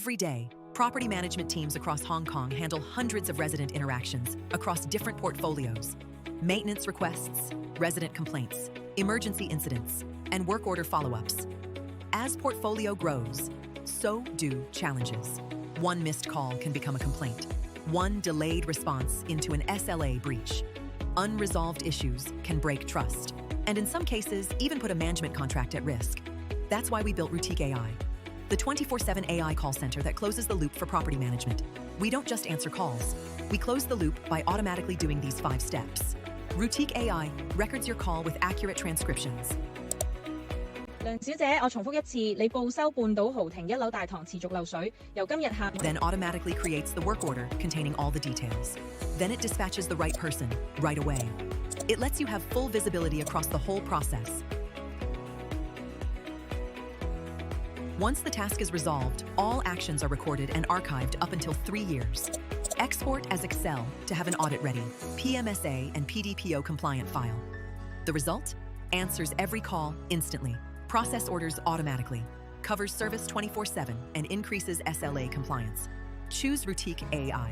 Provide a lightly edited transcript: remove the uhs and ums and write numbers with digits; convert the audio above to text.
Every day, property management teams across Hong Kong handle hundreds of resident interactions across different portfolios. Maintenance requests, resident complaints, emergency incidents, and work order follow-ups. As portfolio grows, so do challenges. One missed call can become a complaint. One delayed response into an SLA breach. Unresolved issues can break trust, and in some cases, even put a management contract at risk. That's why we built Routiq AI, the 24/7 AI call center that closes the loop for property management. We don't just answer calls. We close the loop by automatically doing these 5 steps. Routiq AI records your call with accurate transcriptions. 梁小姐，我重複一次，你報修半島豪庭1樓大堂持續漏水，由今日下午 Then automatically creates the work order containing all the details. Then it dispatches the right person right away. It lets you have full visibility across the whole process. Once the task is resolved, all actions are recorded and archived up until 3 years. Export as Excel to have an audit-ready, PMSA and PDPO compliant file. The result? Answers every call instantly, process orders automatically, covers service 24/7, and increases SLA compliance. Choose Routiq AI.